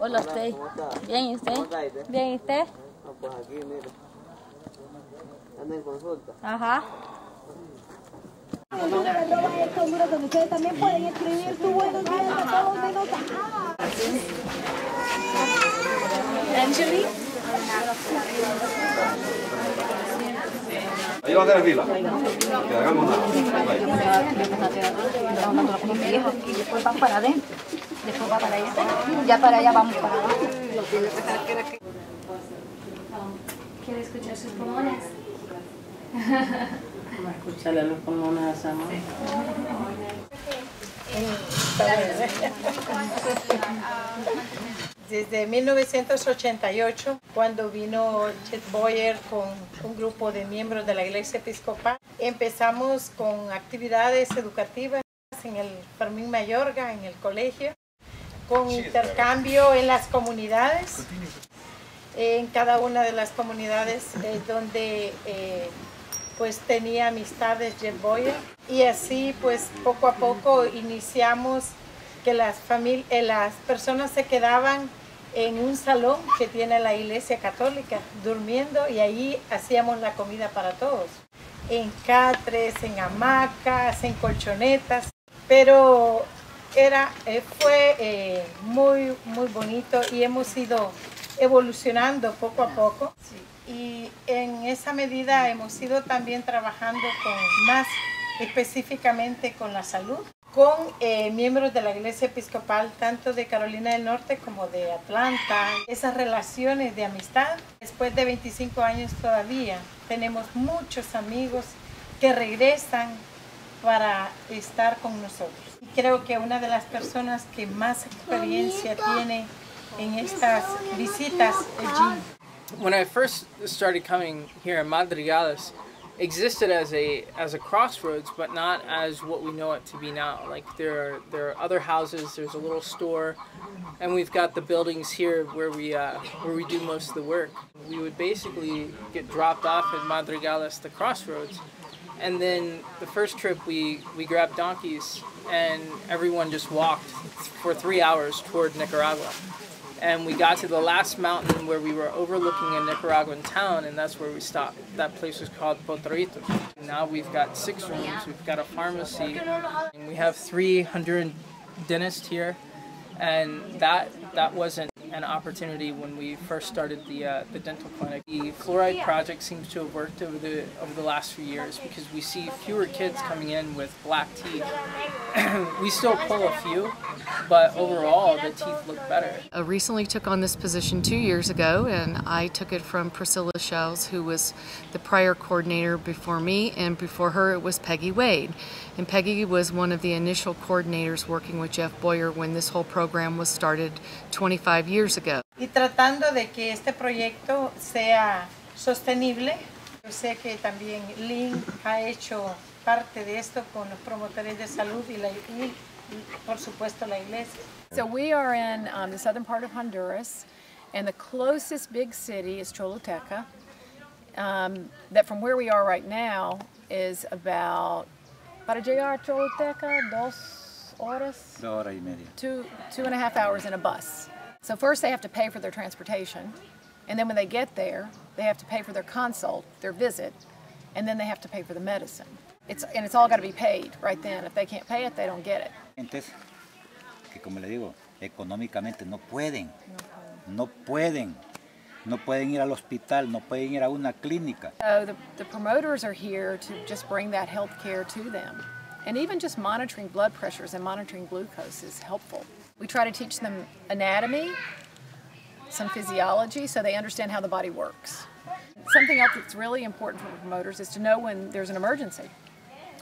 Hola, usted. Bien, ¿y usted? Bien, ¿y usted? Pues aquí, mire. Anda en consulta. Ajá. Honduras, donde ustedes también pueden escribir su buenos días a todos de nota. Angeli. Ahí va a tener fila. Que hagamos nada. Y después van para adentro. Después va para allá. Ya para allá vamos para abajo. ¿Quiere escuchar sus pulmones? Vamos a escucharle los pulmones a Sama. Desde 1988, cuando vino Chet Boyer con un grupo de miembros de la Iglesia Episcopal, empezamos con actividades educativas en el Fermín Mayorga, en el colegio, con intercambio en las comunidades, en cada una de las comunidades donde pues tenía amistades Chet Boyer, y así pues poco a poco iniciamos que las personas se quedaban en un salón que tiene la Iglesia Católica durmiendo, y ahí hacíamos la comida para todos, en catres, en hamacas, en colchonetas, pero fue muy bonito y hemos ido evolucionando poco a poco, y en esa medida hemos ido también trabajando más específicamente con la salud, con miembros de la Iglesia Episcopal, tanto de Carolina del Norte como de Atlanta. Esas relaciones de amistad, después de 25 años todavía, tenemos muchos amigos que regresan para estar con nosotros. Y creo que una de las personas que más experiencia tiene en estas visitas es Jim. When I first started coming here, Madrigales existed as a crossroads, but not as what we know it to be now. Like there are other houses, there's a little store, and we've got the buildings here where we do most of the work. We would basically get dropped off at Madrigales, the crossroads, and then the first trip we grabbed donkeys and everyone just walked for 3 hours toward Nicaragua. And we got to the last mountain where we were overlooking a Nicaraguan town, and that's where we stopped. That place was called Potoritos. Now we've got 6 rooms, we've got a pharmacy, and we have 300 dentists here, and that wasn't an opportunity when we first started the dental clinic. The fluoride project seems to have worked over the last few years because we see fewer kids coming in with black teeth. We still pull a few, but overall the teeth look better. I recently took on this position 2 years ago, and I took it from Priscilla Shells, who was the prior coordinator before me, and before her it was Peggy Wade. And Peggy was one of the initial coordinators working with Jeff Boyer when this whole program was started 25 years ago. Y tratando de que este proyecto sea sostenible, yo sé que también Lynn ha hecho parte de esto con los promotores de salud y por supuesto la iglesia. So we are in the southern part of Honduras, and the closest big city is Choluteca. That from where we are right now is para llegar a Choluteca, 2 horas? 2 horas y media. 2.5 hours in a bus. So first they have to pay for their transportation, and then when they get there, they have to pay for their consult, their visit, and then they have to pay for the medicine. It's all got to be paid right then. If they can't pay it, they don't get it. Entonces, que como le digo, económicamente no pueden ir al hospital, no pueden ir a una clínica. So the promoters are here to just bring that health care to them. And even just monitoring blood pressures and monitoring glucose is helpful. We try to teach them anatomy, some physiology, so they understand how the body works. Something else that's really important for promoters is to know when there's an emergency,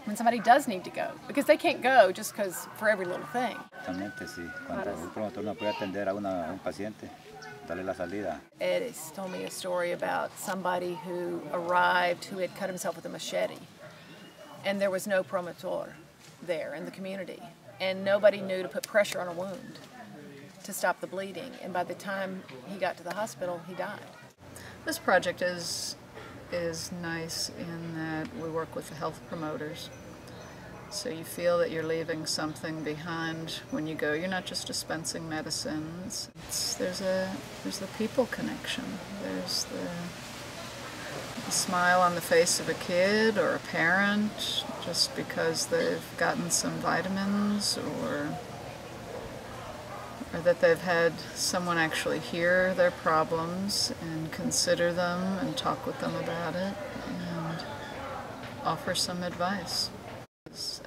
when somebody does need to go, because they can't go just for every little thing. Exactamente, sí. Cuando un promotor no puede atender a un paciente, darle la salida. Ed told me a story about somebody who arrived who had cut himself with a machete, and there was no promotor there in the community, and nobody knew to put pressure on a wound to stop the bleeding, and by the time he got to the hospital, he died. This project is nice in that we work with the health promoters. So you feel that you're leaving something behind when you go. You're not just dispensing medicines. There's the people connection. There's the smile on the face of a kid or a parent just because they've gotten some vitamins, or that they've had someone actually hear their problems and consider them and talk with them about it and offer some advice.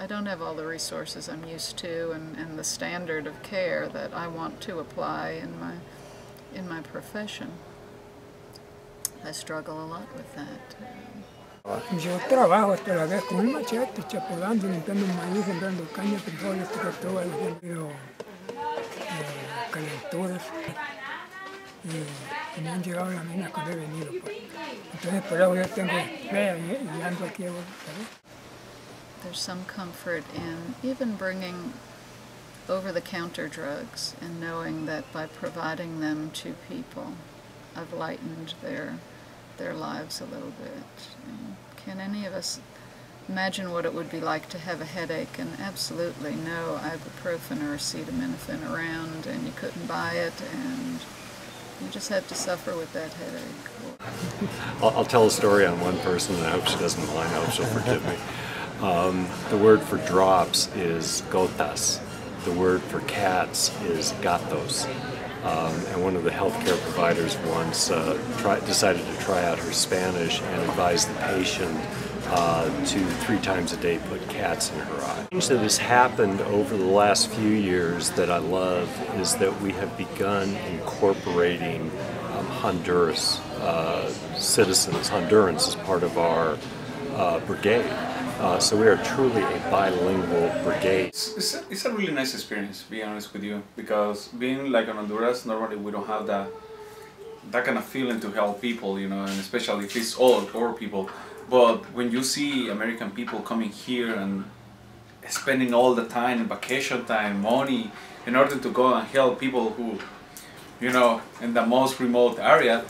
I don't have all the resources I'm used to and the standard of care that I want to apply in my profession. I struggle a lot with that. Yo trabajo hasta la vez con un machete, chapolando, limpiando maíz, sembrando caña, frijoles, todo el calenturas. Y me han llegado las minas cuando he venido. Pues. Entonces por eso yo tengo fe y ando aquí ahora. There's some comfort in even bringing over-the-counter drugs and knowing that by providing them to people, I've lightened their lives a little bit. And can any of us imagine what it would be like to have a headache and absolutely no ibuprofen or acetaminophen around, and you couldn't buy it, and you just had to suffer with that headache? I'll tell a story on one person, and I hope she doesn't mind. I hope she'll forgive me. The word for drops is gotas. The word for cats is gatos. And one of the healthcare providers once decided to try out her Spanish and advised the patient to 3 times a day put cats in her eye. The thing that has happened over the last few years that I love is that we have begun incorporating Honduras citizens, Hondurans, as part of our brigade. So we are truly a bilingual brigade. It's a really nice experience, to be honest with you, because being like in Honduras, normally we don't have that kind of feeling to help people, you know, and especially if it's all people. But when you see American people coming here and spending all the time, vacation time, money, in order to go and help people who, you know, in the most remote area,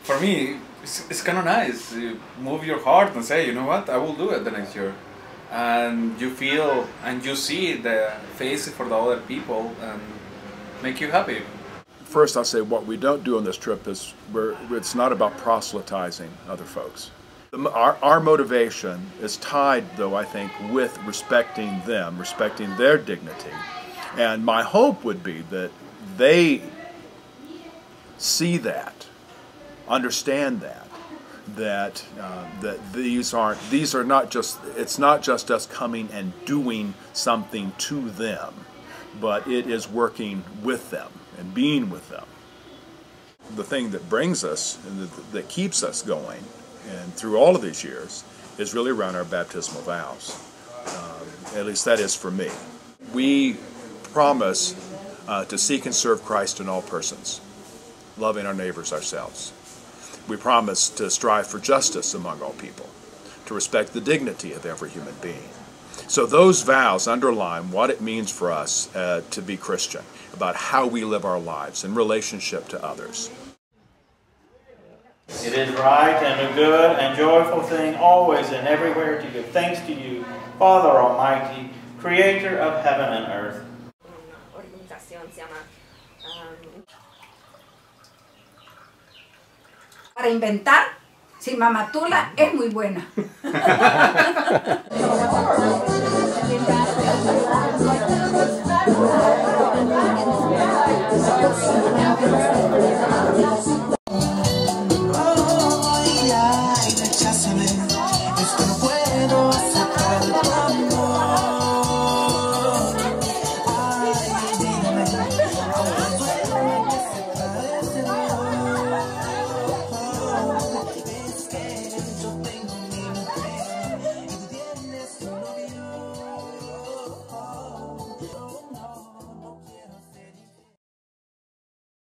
for me, it's kind of nice. You move your heart and say, you know what, I will do it the next year. And you feel and you see the faces for the other people and make you happy. First, I'll say what we don't do on this trip is it's not about proselytizing other folks. Our motivation is tied, though, I think, with respecting them, respecting their dignity. And my hope would be that they see that, understand that these are not just, it's not just us coming and doing something to them, but it is working with them and being with them. The thing that brings us and that keeps us going and through all of these years is really around our baptismal vows. At least that is for me. We promise to seek and serve Christ in all persons, loving our neighbors ourselves. We promise to strive for justice among all people, to respect the dignity of every human being. So those vows underline what it means for us to be Christian, about how we live our lives in relationship to others. It is right and a good and joyful thing always and everywhere to give thanks to you, Father Almighty, Creator of heaven and earth. Para inventar, si Mamá Tula es muy buena.